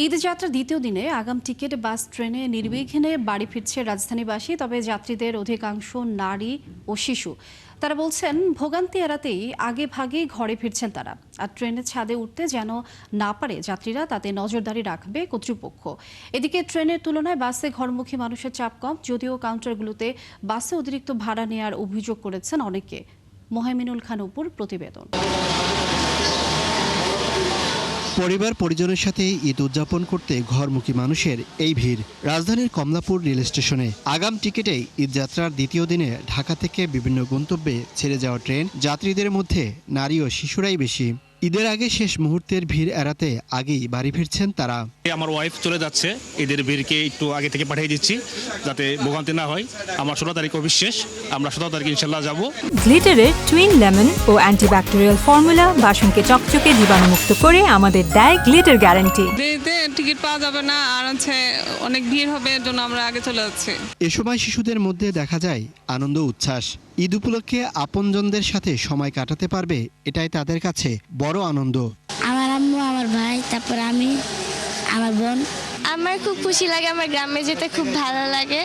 ঈদ যাত্রার দ্বিতীয় দিনে আগাম টিকিট বাস ট্রেনে নির্বিঘ্নে বাড়ি ফিরছে রাজধানীবাসী। তবে যাত্রীদের অধিকাংশ নারী ও শিশু। তারা বলছেন ভোগান্তি এড়াতেই আগে ভাগেই ঘরে ফিরছেন তারা। আর ট্রেনের ছাদে উঠতে যেন না পারে যাত্রীরা, তাতে নজরদারি রাখবে কর্তৃপক্ষ। এদিকে ট্রেনের তুলনায় বাসে ঘরমুখী মানুষের চাপ কম, যদিও কাউন্টারগুলোতে বাসে অতিরিক্ত ভাড়া নেওয়ার অভিযোগ করেছেন অনেকে। মোহাইমিনুল খান অপুর প্রতিবেদন। পরিবার পরিজনের সাথে ঈদ উদযাপন করতে ঘরমুখী মানুষের এই ভিড় রাজধানীর কমলাপুর রেল স্টেশনে। আগাম টিকিটেই ঈদযাত্রার দ্বিতীয় দিনে ঢাকা থেকে বিভিন্ন গন্তব্যে ছেড়ে যাওয়া ট্রেন যাত্রীদের মধ্যে নারী ও শিশুরাই বেশি। ঈদের আগে শেষ মুহূর্তের ভিড় এড়াতে আগেই বাড়ি ফিরছেন তারা। আমার ওয়াইফ চলে যাচ্ছে, ঈদের ভিড়কে একটু আগে থেকে পাঠিয়ে দিচ্ছি যাতে ভোগান্তি না হয়। আমার 16 তারিখ অফিস শেষ, আমরা 17 তারিখ ইনশাল্লাহ যাব। গ্লিটারের টুইন লেমন ও অ্যান্টিব্যাকটেরিয়াল ফর্মুলা বাসনকে চকচকে জীবাণুমুক্ত করে আমাদের দেয় গ্লিটার গ্যারান্টি। টিকিট পাওয়া যাবে না আর অনেক ভিড় হবে, এর জন্য আমরা আগে চলে যাচ্ছি। এ সময় শিশুদের মধ্যে দেখা যায় আনন্দ উচ্ছ্বাস। ঈদ উপলক্ষে আপনজনদের সাথে সময় কাটাতে পারবে, এটাই তাদের কাছে বড় আনন্দ। আমার আম্মু, আমার ভাই, তারপর আমি, আমার বোন। আমার খুব খুশি লাগে, আমার গ্রামে যেতে খুব ভালো লাগে,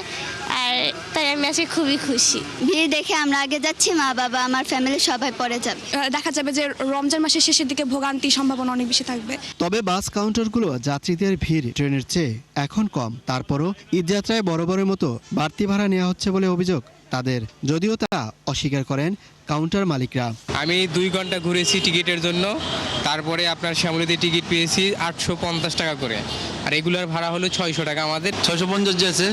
আর তাই আমি আজকে খুবই খুশি। ভিড় দেখে আমরা আগে যাচ্ছি, মা বাবা আমার ফ্যামিলি সবাই পরে যাবে। দেখা যাবে যে রমজান মাসের শেষের দিকে ভোগান্তির সম্ভাবনা অনেক বেশি থাকবে। তবে বাস কাউন্টারগুলো যাত্রীদের ভিড় ট্রেনের চেয়ে এখন কম। তারপরও ঈদযাত্রায় বরাবরের মতো বাড়তি ভাড়া নেওয়া হচ্ছে বলে অভিযোগ তাদের, যদিও তা অস্বীকার করেন কাউন্টার মালিকরা। আমি 2 ঘন্টা ঘুরেছি টিকিটের জন্য, তারপরে আপনার শ্যামলীতে টিকিট পেয়েছি 850 টাকা করে, আর রেগুলার ভাড়া হলো 600 টাকা। আমাদের 650 যেছে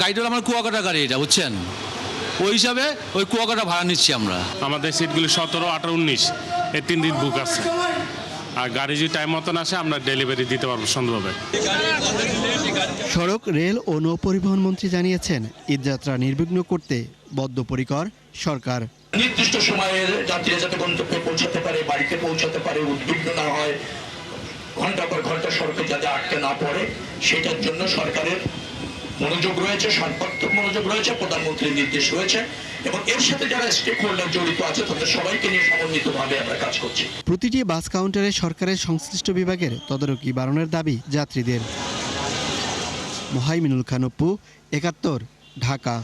গাড়িটা আমার কুয়াকাটা গাড়ি, এটা বুঝছেন, ওই হিসাবে ওই কুয়াকাটা ভাড়া নিচ্ছি আমরা। আমাদের সিটগুলি 17, 18, 19 এই 3 দিন বুক আছে, আর গাড়ি যদি টাইম মতন আসে আমরা ডেলিভারি দিতে পারবো সুন্দরভাবে। সড়ক, রেল ও নৌপরিবহন মন্ত্রী জানিয়েছেন ঈদযাত্রা নির্বিঘ্ন করতে বদ্ধপরিকর সরকার। নির্দিষ্ট সময়ে যাত্রীরা যাতে গন্তব্যে পৌঁছাতে পারে, বাড়িতে পৌঁছাতে পারে, উদ্বিগ্ন না হয়, ঘন্টা পর ঘন্টা সড়কে যাতে আটকে না পড়ে, সেটার জন্য সরকারের মনোযোগ রয়েছে, সর্বাত্মক মনোযোগ রয়েছে, প্রধানমন্ত্রীর নির্দেশ রয়েছে, এবং এর সাথে যারা স্টেক হোল্ডার জড়িত আছে তাদের সবাইকে নিয়ে সমন্বিতভাবে আমরা কাজ করছি। প্রতিটি বাস কাউন্টারে সরকারের সংশ্লিষ্ট বিভাগের তদারকি বাড়ানোর দাবি যাত্রীদের। মোহাইমিনুল খান অপু, 71, ঢাকা।